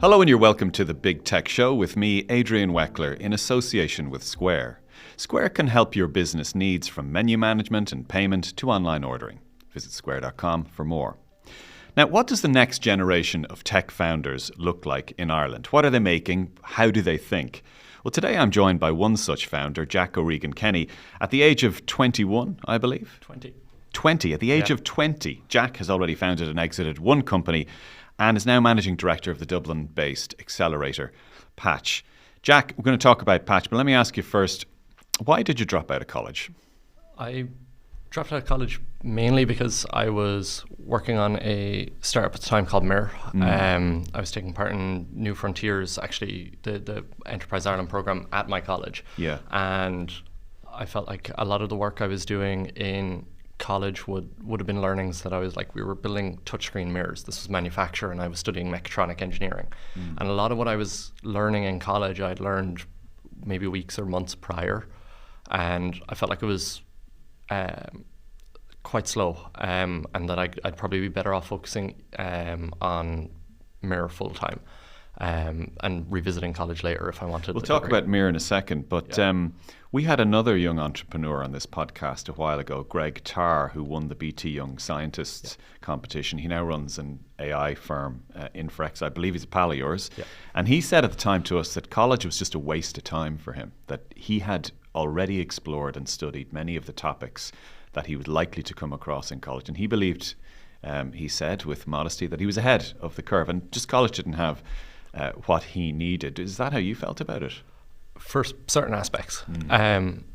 Hello and you're welcome to the Big Tech Show with me, Adrian Weckler, in association with Square. Square can help your business needs from menu management and payment to online ordering. Visit square.com for more. Now, what does the next generation of tech founders look like in Ireland? What are they making? How do they think? Well, today I'm joined by one such founder, Jack O'Regan-Kenny. At the age of 21, I believe? 20. At the age of 20, Jack has already founded and exited one company and is now managing director of the Dublin-based accelerator, Patch. Jack, we're going to talk about Patch, but let me ask you first, why did you drop out of college? I dropped out of college mainly because I was working on a startup at the time called Mirror. I was taking part in New Frontiers, actually the Enterprise Ireland program at my college. Yeah. And I felt like a lot of the work I was doing in college would have been learnings that I was like, we were building touchscreen mirrors. This was manufacture and I was studying mechatronic engineering. And a lot of what I was learning in college, I'd learned maybe weeks or months prior. And I felt like it was quite slow, and that I'd probably be better off focusing on Mirror full time and revisiting college later if I wanted. We'll talk about Mirror in a second, but we had another young entrepreneur on this podcast a while ago, Greg Tarr, who won the BT Young Scientists competition. He now runs an AI firm, Infrex. I believe he's a pal of yours. And he said at the time to us that college was just a waste of time for him, that he had already explored and studied many of the topics that he was likely to come across in college. And he believed, he said with modesty, that he was ahead of the curve and just college didn't have what he needed. Is that how you felt about it? For certain aspects.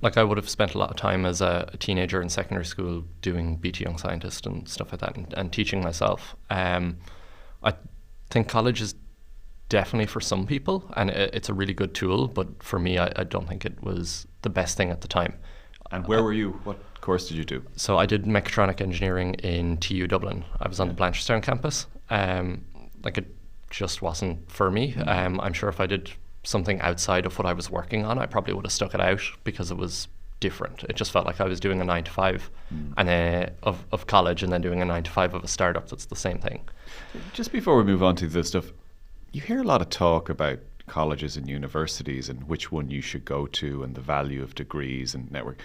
Like I would have spent a lot of time as a teenager in secondary school doing BT Young Scientist and stuff like that and teaching myself. I think college is definitely for some people and it's a really good tool, but for me, I don't think it was the best thing at the time. And where were you? What course did you do? So I did mechatronic engineering in TU Dublin. I was on the Blanchardstown campus. Like it just wasn't for me. I'm sure if I did something outside of what I was working on, I probably would have stuck it out because it was different. It just felt like I was doing a 9 to 5 and of college and then doing a 9 to 5 of a startup that's the same thing. Just before we move on to this stuff, you hear a lot of talk about colleges and universities and which one you should go to and the value of degrees and network.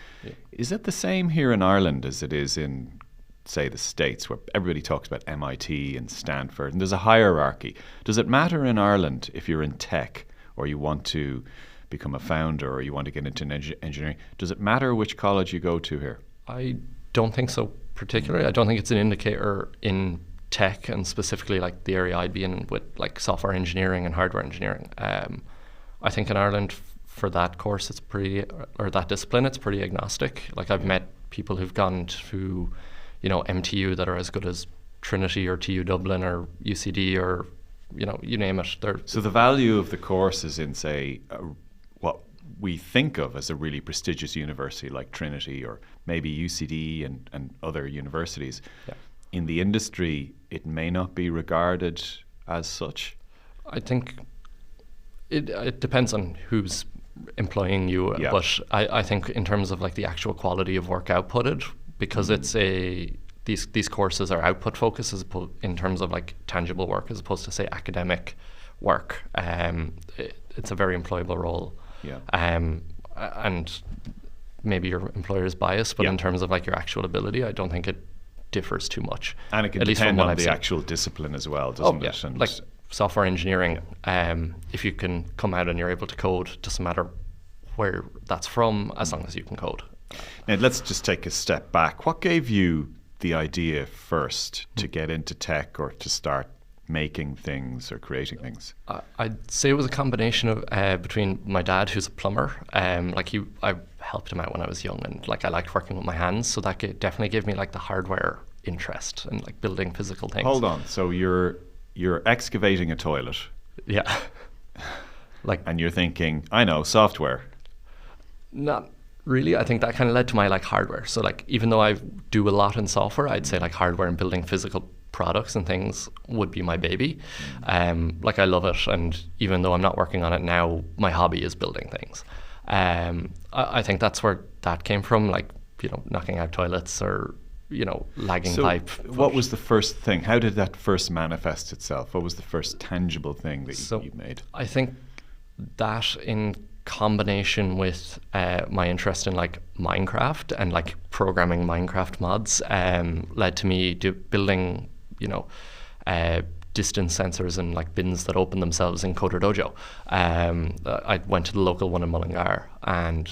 Is it the same here in Ireland as it is in, say, the States, where everybody talks about MIT and Stanford and there's a hierarchy? Does it matter in Ireland if you're in tech or you want to become a founder or you want to get into engineering? Does it matter which college you go to here? I don't think so particularly. I don't think it's an indicator in tech and specifically like the area I'd be in with like software engineering and hardware engineering. I think in Ireland for that course it's pretty, or that discipline, it's pretty agnostic. Like I've met people who've gone to, you know, MTU that are as good as Trinity or TU Dublin or UCD or, you know, you name it. So the value of the course is in, say, what we think of as a really prestigious university like Trinity or maybe UCD and other universities. In the industry, it may not be regarded as such. I think it depends on who's employing you, but I think in terms of like the actual quality of work outputted, because it's these courses are output focused as opposed in terms of like tangible work as opposed to say academic work. It's a very employable role. And maybe your employer is biased, but in terms of like your actual ability, I don't think it differs too much. And it can depend on the actual discipline as well, doesn't it? And like software engineering, if you can come out and you're able to code, doesn't matter where that's from, as long as you can code. Now let's just take a step back. What gave you the idea first to get into tech or to start making things or creating things? I'd say it was a combination of between my dad, who's a plumber. I helped him out when I was young, and like I liked working with my hands, so that definitely gave me like the hardware interest and like building physical things. Hold on, so you're excavating a toilet, and you're thinking, I know, software. Not really. I think that kind of led to my like hardware. So like even though I do a lot in software, I'd say like hardware and building physical products and things would be my baby. Like I love it, and even though I'm not working on it now, my hobby is building things. I think that's where that came from, like, you know, knocking out toilets or lagging So pipe. what was the first thing? How did that first manifest itself? What was the first tangible thing that you made? I think that in combination with my interest in like Minecraft and like programming Minecraft mods led to me building, distance sensors and like bins that open themselves in Coder Dojo. I went to the local one in Mullingar, and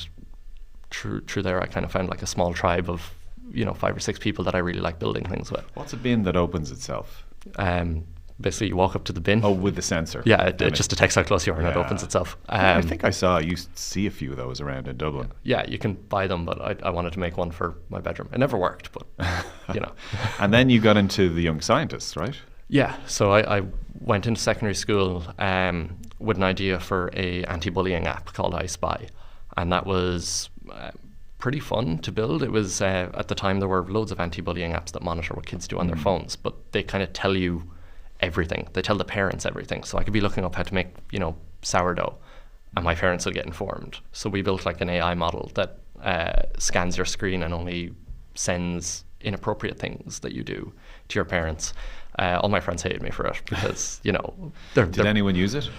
through there I kind of found like a small tribe of 5 or 6 people that I really like building things with. What's a bin that opens itself? Basically, you walk up to the bin. Oh, with the sensor. Yeah, it just detects how close you are and it opens itself. I think I used to see a few of those around in Dublin. Yeah, you can buy them, but I wanted to make one for my bedroom. It never worked, but And then you got into the Young Scientists, right? Yeah, so I went into secondary school with an idea for a anti-bullying app called I Spy, and that was pretty fun to build. It was at the time there were loads of anti-bullying apps that monitor what kids do on their phones, but they kind of tell you everything. They tell the parents everything. So I could be looking up how to make sourdough, and my parents will get informed. So we built like an AI model that scans your screen and only sends inappropriate things that you do to your parents. All my friends hated me for it because Did anyone use it?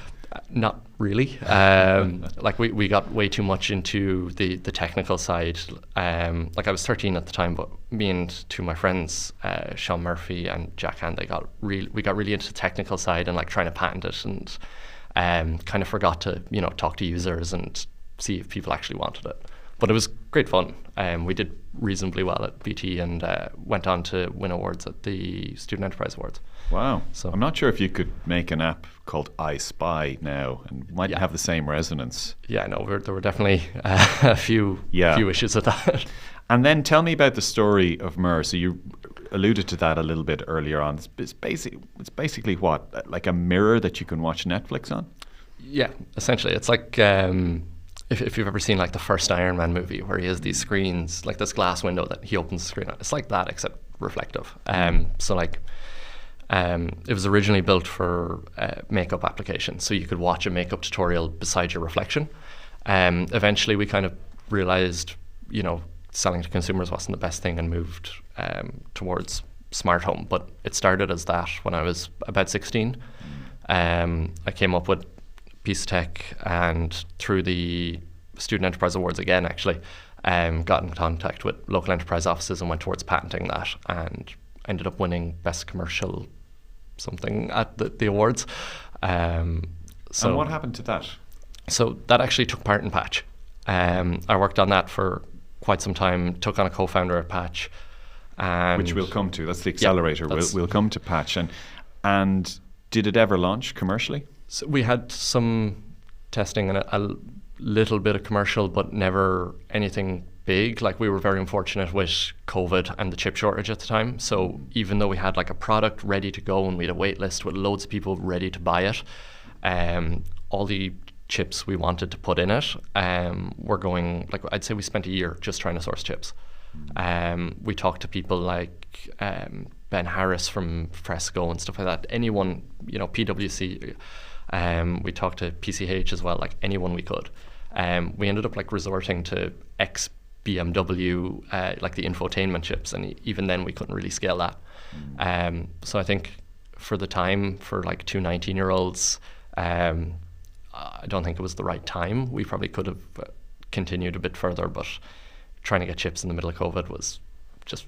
Not really. Like we got way too much into the technical side. Like I was 13 at the time, but me and 2 of my friends, Sean Murphy and Jack Hand, we got really into the technical side and like trying to patent it, and kind of forgot to talk to users and see if people actually wanted it. But it was great fun. We did reasonably well at BT and went on to win awards at the Student Enterprise Awards. Wow. So I'm not sure if you could make an app called I Spy now and mightn't have the same resonance. Yeah, no, there were definitely a few issues with that. And then tell me about the story of Mur. So you alluded to that a little bit earlier on. It's basically what? Like a mirror that you can watch Netflix on? Yeah, essentially. It's like if you've ever seen like the first Iron Man movie where he has these screens, like this glass window that he opens the screen on. It's like that except reflective. So like it was originally built for makeup applications, so you could watch a makeup tutorial beside your reflection. Eventually we kind of realized, selling to consumers wasn't the best thing and moved towards smart home. But it started as that when I was about 16. I came up with piece of tech, and through the Student Enterprise Awards again, actually, got in contact with local enterprise offices and went towards patenting that, and ended up winning Best Commercial something at the awards. And what happened to that? So that actually took part in Patch. I worked on that for quite some time, took on a co-founder at Patch. Which we'll come to. That's the accelerator. Yeah, we'll come to Patch. And did it ever launch commercially? So we had some testing and a little bit of commercial, but never anything big. Like we were very unfortunate with COVID and the chip shortage at the time. So even though we had like a product ready to go and we had a wait list with loads of people ready to buy it, all the chips we wanted to put in it were going, like I'd say we spent a year just trying to source chips. We talked to people like Ben Harris from Fresco and stuff like that. Anyone, PwC. We talked to PCH as well, like anyone we could. We ended up like resorting to BMW, like the infotainment chips, and even then we couldn't really scale that. So I think for the time, for like 2 19-year-olds, I don't think it was the right time. We probably could have continued a bit further, but trying to get chips in the middle of COVID was just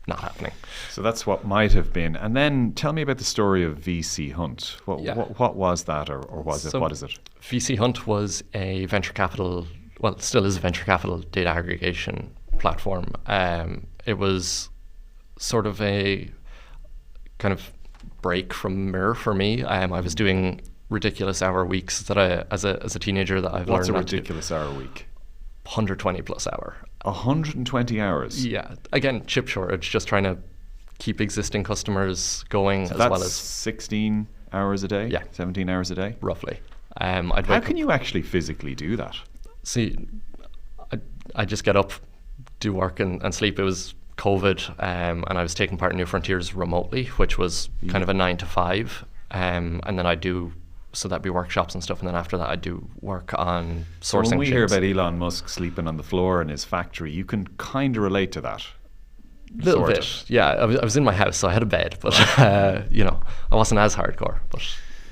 not happening. So that's what might have been. And then tell me about the story of VCHunt. What was that, or was it? What is it? VCHunt was a venture capital, well, still is a venture capital data aggregation platform. It was sort of a kind of break from Mirror for me. I was doing ridiculous hour weeks that as a teenager that I've learned. What's a ridiculous hour week? 120 plus hour. 120 hours? Yeah. Again, chip shortage, just trying to keep existing customers going, so as that's well as 16 hours a day? Yeah. 17 hours a day? Roughly. How can you actually physically do that? See, I just get up, do work and sleep. It was COVID, and I was taking part in New Frontiers remotely, which was kind of a 9 to 5. And then I do, so that'd be workshops and stuff, and then after that I do work on sourcing. So when we chips. hear about Elon Musk sleeping on the floor in his factory, you can kind of relate to that. Little sort bit, of. yeah. I was in my house, so I had a bed, but I wasn't as hardcore. But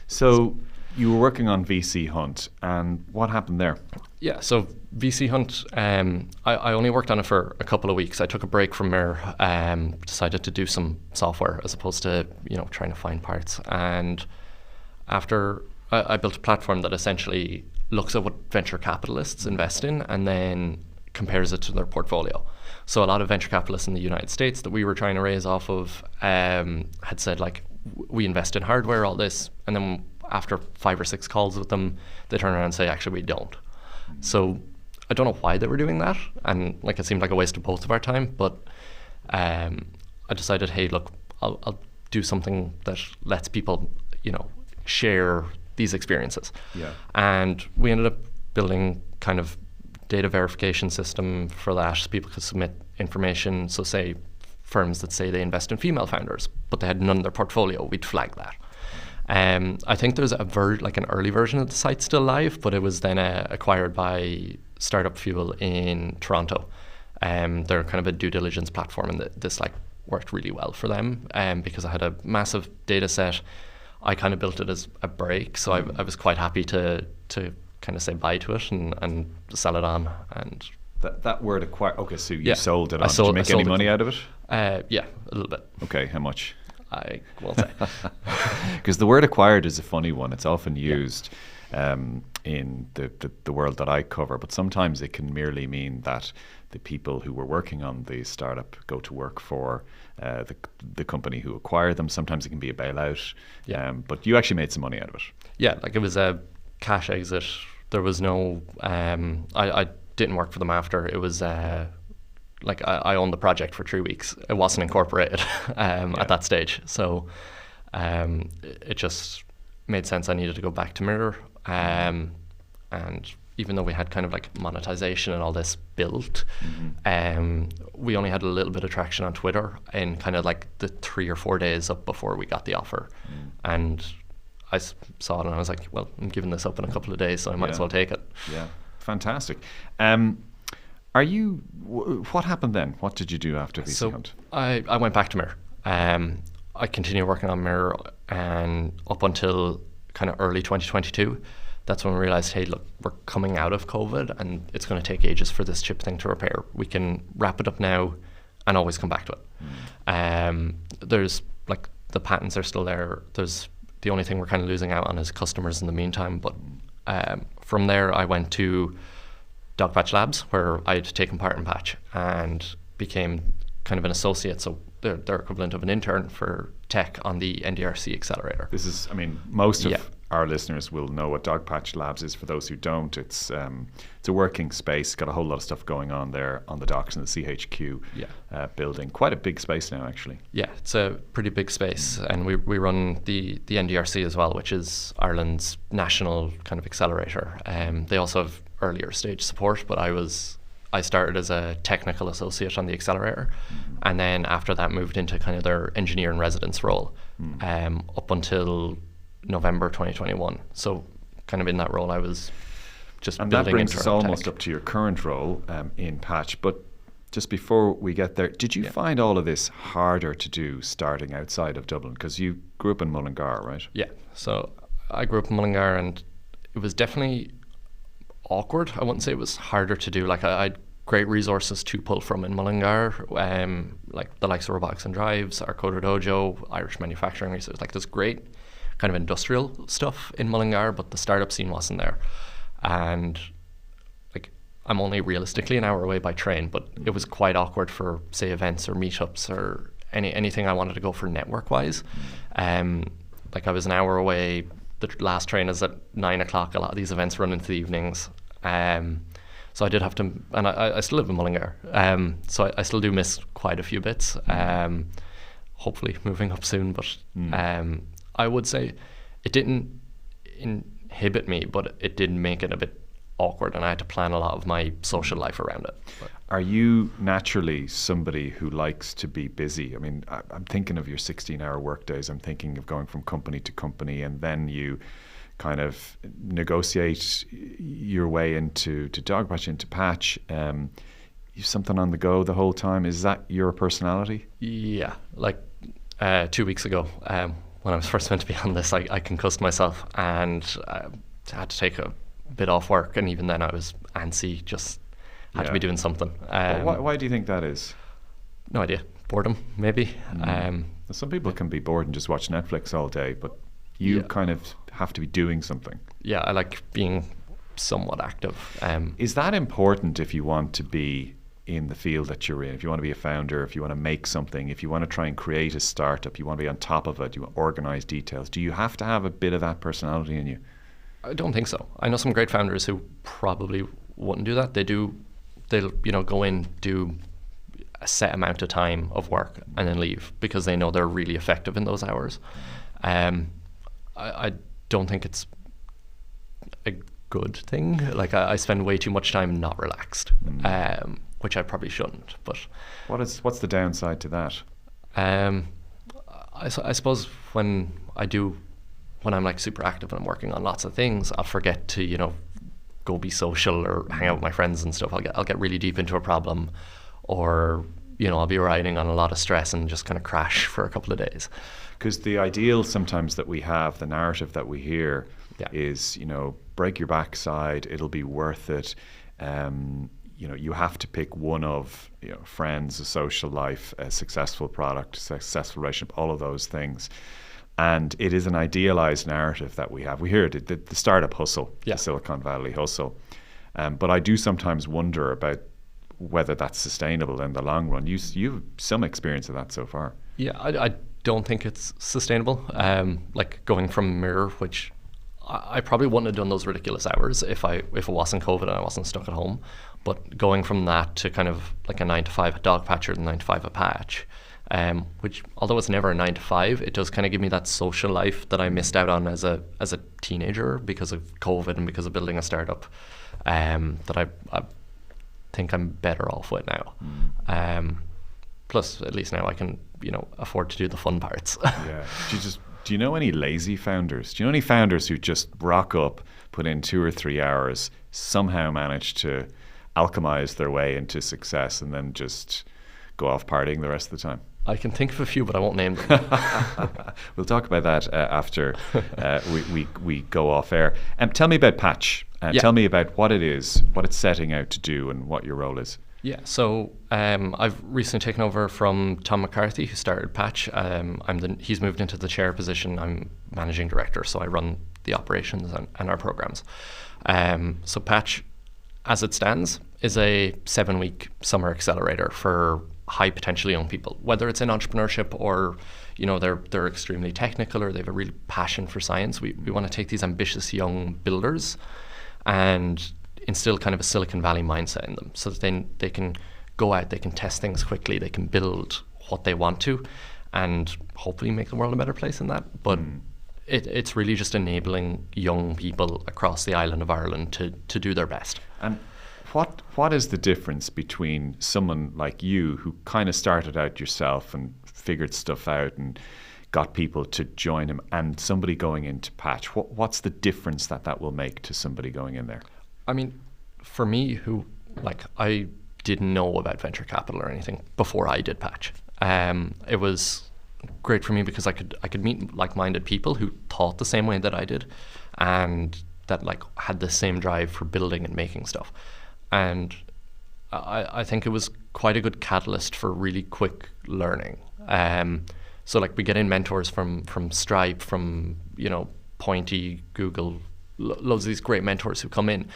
So you were working on VCHunt, and what happened there? yeah, so VCHunt, I only worked on it for a couple of weeks. I took a break from Mirror, decided to do some software as opposed to trying to find parts. And after I built a platform that essentially looks at what venture capitalists invest in and then compares it to their portfolio. So a lot of venture capitalists in the United States that we were trying to raise off of had said, like, we invest in hardware, all this, and then after 5 or 6 calls with them, they turn around and say, actually, we don't. So I don't know why they were doing that, and like it seemed like a waste of both of our time, but I decided, hey, look, I'll do something that lets people, share these experiences. Yeah. And we ended up building kind of data verification system for that, so people could submit information. So say firms that say they invest in female founders, but they had none in their portfolio, we'd flag that. I think there's an early version of the site still live, but it was then acquired by Startup Fuel in Toronto. They're kind of a due diligence platform, and this worked really well for them because I had a massive data set. I kind of built it as a break, so I was quite happy to kind of say bye to it and sell it on. And that word acquire. Okay, so you Yeah, sold it I on. sold- Did you I make sold any it. money out of it? yeah, a little bit. Okay, how much? I won't say. Because the word acquired is a funny one. It's often used in the world that I cover, but sometimes it can merely mean that the people who were working on the startup go to work for the company who acquired them. Sometimes it can be a bailout. Yeah. But you actually made some money out of it. Yeah, like it was a cash exit. There was no, I didn't work for them after. It was I owned the project for 3 weeks. It wasn't incorporated at that stage. So it just made sense. I needed to go back to Mirror. And even though we had kind of like monetization and all this built, we only had a little bit of traction on Twitter in kind of like the 3 or 4 days up before we got the offer. And I saw it and I was like, well, I'm giving this up in a couple of days, so I might as well take it. Yeah, fantastic. What happened then? What did you do after VCHunt? So I went back to Mirror. I continued working on Mirror and up until kind of early 2022. That's when we realized, hey, look, we're coming out of COVID and it's going to take ages for this chip thing to repair. We can wrap it up now and always come back to it. There's like the patents are still there. There's the only thing we're kind of losing out on is customers in the meantime. But from there, I went to Dogpatch Labs, where I'd taken part in Patch and became kind of an associate. So they're equivalent of an intern for tech on the NDRC accelerator. This is, most of our listeners will know what Dogpatch Labs is. For those who don't, it's a working space, got a whole lot of stuff going on there on the docks in the CHQ building. Quite a big space now, actually. Yeah, it's a pretty big space, and we run the NDRC as well, which is Ireland's national kind of accelerator. They also have earlier stage support, but I started as a technical associate on the accelerator, and then after that moved into kind of their engineer in residence role up until November 2021. So kind of in that role I was just and building that brings internal us almost tech. up to your current role in Patch. But just before we get there, did you find all of this harder to do starting outside of Dublin? Because you grew up in Mullingar, right? Yeah, so I grew up in Mullingar and it was definitely awkward. I wouldn't say it was harder to do. Like I had great resources to pull from in Mullingar, like the likes of Robotics and Drives, our Coder Dojo, Irish manufacturing research. Like there's great kind of industrial stuff in Mullingar, but the startup scene wasn't there. And like I'm only realistically an hour away by train, but it was quite awkward for say events or meetups or anything I wanted to go for network wise. Like I was an hour away. The last train is at 9 o'clock. A lot of these events run into the evenings. So I did have to, and I still live in Mullingar. So I still do miss quite a few bits. Hopefully moving up soon, but I would say it didn't inhibit me, but it did make it a bit awkward, and I had to plan a lot of my social life around it. But are you naturally somebody who likes to be busy? I'm thinking of your 16-hour work days. I'm thinking of going from company to company, and then you kind of negotiate your way into Dogpatch, into Patch. you've something on the go the whole time. Is that your personality? Yeah, like 2 weeks ago, when I was first meant to be on this, I concussed myself and had to take a bit off work, and even then I was antsy, just had to be doing something. Why do you think that is? No idea. Boredom, maybe. Some people can be bored and just watch Netflix all day, but you kind of have to be doing something. Yeah, I like being somewhat active. Is that important if you want to be in the field that you're in? If you want to be a founder, if you want to make something, if you want to try and create a startup, you want to be on top of it, you want to organize details, do you have to have a bit of that personality in you? I don't think so. I know some great founders who probably wouldn't do that. They'll go in, do a set amount of time of work and then leave because they know they're really effective in those hours. I don't think it's a good thing. Like I spend way too much time not relaxed, which I probably shouldn't. But what's the downside to that? I suppose when I'm like super active and I'm working on lots of things, I'll forget to go be social or hang out with my friends and stuff. I'll get really deep into a problem, or I'll be riding on a lot of stress and just kind of crash for a couple of days. Because the ideal sometimes that we have, the narrative that we hear is, break your backside, it'll be worth it. You have to pick one of friends, a social life, a successful product, a successful relationship, all of those things. And it is an idealized narrative that we have. We hear it, the startup hustle, the Silicon Valley hustle. But I do sometimes wonder about whether that's sustainable in the long run. You've some experience of that so far. Yeah, I don't think it's sustainable. Like going from Mirror, which I probably wouldn't have done those ridiculous hours if it wasn't COVID and I wasn't stuck at home. But going from that to kind of like a 9 to 5 dog patcher than 9 to 5 a patch, which although it's never a 9 to 5, it does kind of give me that social life that I missed out on as a teenager because of COVID and because of building a startup, that I think I'm better off with now. Plus, at least now I can afford to do the fun parts. Yeah. Do you know any lazy founders? Do you know any founders who just rock up, put in 2 or 3 hours, somehow manage to alchemize their way into success, and then just go off partying the rest of the time? I can think of a few, but I won't name them. We'll talk about that after we go off air. Tell me about Patch. Tell me about what it is, what it's setting out to do, and what your role is. Yeah, so I've recently taken over from Tom McCarthy, who started Patch. He's moved into the chair position. I'm managing director, so I run the operations and our programs. So Patch, as it stands, is a 7-week summer accelerator for high potential young people, whether it's in entrepreneurship or they're extremely technical or they have a real passion for science. We want to take these ambitious young builders and instill kind of a Silicon Valley mindset in them, so that then they can go out, they can test things quickly, they can build what they want to, and hopefully make the world a better place in that. But it's really just enabling young people across the island of Ireland to do their best. And what is the difference between someone like you, who kind of started out yourself and figured stuff out and got people to join him, and somebody going into Patch? What's the difference that will make to somebody going in there? I mean, for me, I didn't know about venture capital or anything before I did Patch. It was great for me because I could meet like-minded people who thought the same way that I did, and that had the same drive for building and making stuff. And I think it was quite a good catalyst for really quick learning. So we get in mentors from Stripe, from Pointy, Google, loads of these great mentors who come in,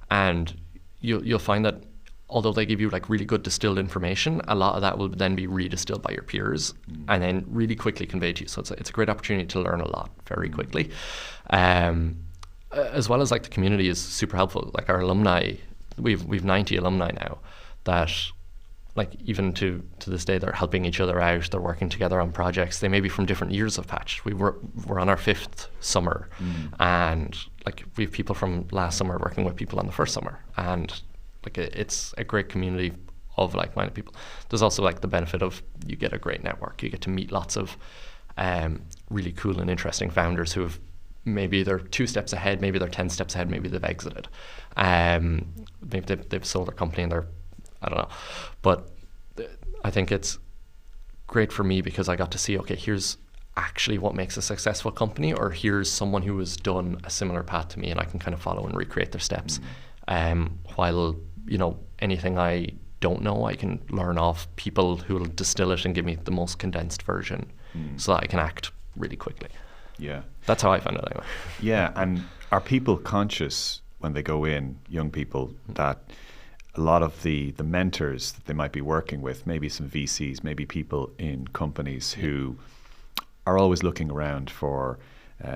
and you'll find that although they give you really good distilled information, a lot of that will then be redistilled by your peers and then really quickly conveyed to you. So it's a great opportunity to learn a lot very quickly. As well as the community is super helpful. Our alumni, we've 90 alumni now that even to this day, they're helping each other out, they're working together on projects. They may be from different years of Patch. We're on our 5th summer, and we have people from last summer working with people on the first summer, and it's a great community of like-minded people. There's also the benefit of you get a great network. You get to meet lots of really cool and interesting founders who have maybe they're 2 steps ahead, maybe they're 10 steps ahead, maybe they've exited. Maybe they've sold their company and they're I don't know. But I think it's great for me because I got to see, okay, here's actually what makes a successful company, or here's someone who has done a similar path to me, and I can kind of follow and recreate their steps. While, you know, anything I don't know, I can learn off people who will distill it and give me the most condensed version so that I can act really quickly. Yeah. That's how I found it anyway. Yeah, and are people conscious when they go in, young people, that a lot of the mentors that they might be working with, maybe some VCs, maybe people in companies who are always looking around for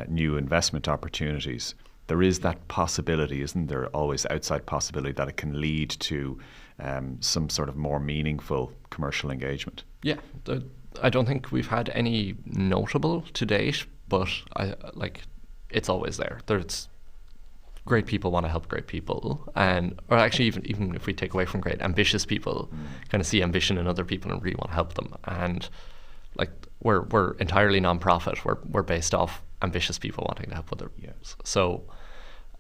new investment opportunities, there is that possibility, isn't there, always outside possibility that it can lead to some sort of more meaningful commercial engagement? Yeah, I don't think we've had any notable to date, but it's always there. There's great people want to help great people, or actually even if we take away from great, ambitious people kind of see ambition in other people and really want to help them. And like we're entirely non-profit. We're based off ambitious people wanting to help others. Yes. So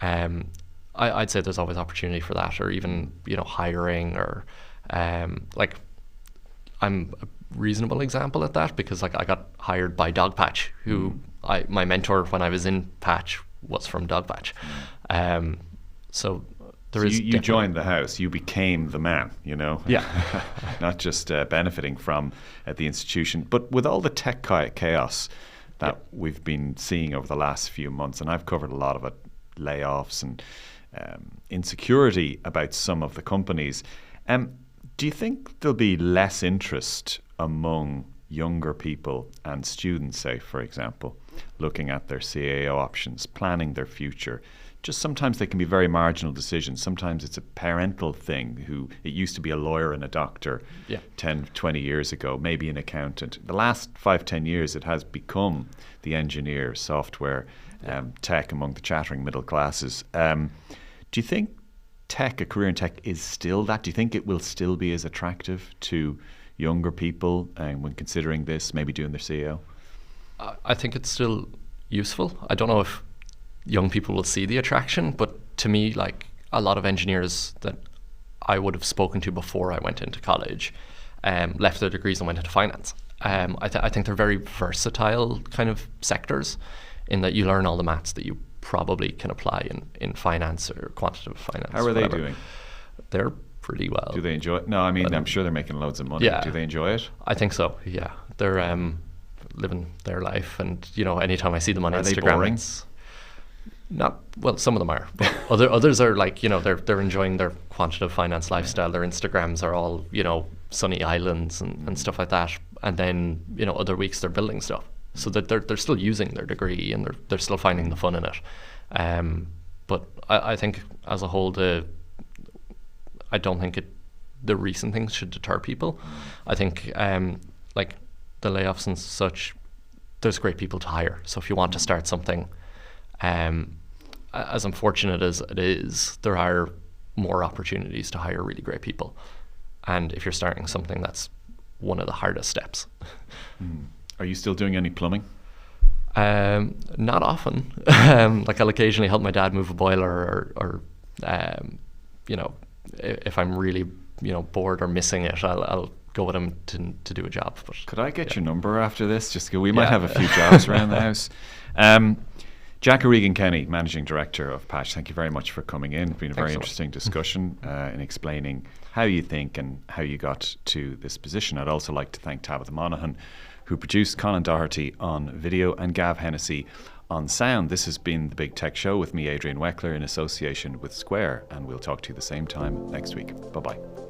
I'd say there's always opportunity for that, or even, you know, hiring, or like I'm a reasonable example at that because like I got hired by Dogpatch, who my mentor when I was in Patch was from Dogpatch. So there is. You joined the house. You became the man. You know. Yeah. Not just benefiting from the institution, but with all the tech chaos that we've been seeing over the last few months, and I've covered a lot of it, layoffs and insecurity about some of the companies. Do you think there'll be less interest among younger people and students, say, for example, looking at their CAO options, planning their future? Just sometimes they can be very marginal decisions. Sometimes it's a parental thing. It used to be a lawyer and a doctor 10, 20 years ago, maybe an accountant. The last 5, 10 years, it has become the engineer, software, tech among the chattering middle classes. Do you think a career in tech is still that? Do you think it will still be as attractive to younger people when considering this, maybe doing their CEO? I think it's still useful. I don't know if young people will see the attraction, but to me, like a lot of engineers that I would have spoken to before I went into college left their degrees and went into finance. I think they're very versatile kind of sectors in that you learn all the maths that you probably can apply in finance or quantitative finance. How are they doing? They're pretty well. Do they enjoy it? No, I mean, I'm sure they're making loads of money. Yeah. Do they enjoy it? I think so, yeah. They're living their life, and, you know, anytime I see them on Instagram, they boring? it's not, well, some of them are, but others are like, you know, they're enjoying their quantitative finance lifestyle. Their Instagrams are all, you know, sunny islands and stuff like that. And then, you know, other weeks they're building stuff. So that they're still using their degree and they're still finding the fun in it. But I think as a whole, I don't think the recent things should deter people. I think like the layoffs and such, there's great people to hire. So if you want to start something, as unfortunate as it is, there are more opportunities to hire really great people. And if you're starting something, that's one of the hardest steps. Are you still doing any plumbing? Not often. Like I'll occasionally help my dad move a boiler, or you know, if I'm really, you know, bored or missing it, I'll go with him to do a job. But could I get your number after this? Just we might have a few jobs around the house. Jack O'Regan-Kenny, Managing Director of Patch, thank you very much for coming in. It's been a very interesting discussion in explaining how you think and how you got to this position. I'd also like to thank Tabitha Monaghan, who produced Colin Doherty on video and Gav Hennessy on sound. This has been The Big Tech Show with me, Adrian Weckler, in association with Square, and we'll talk to you the same time next week. Bye-bye.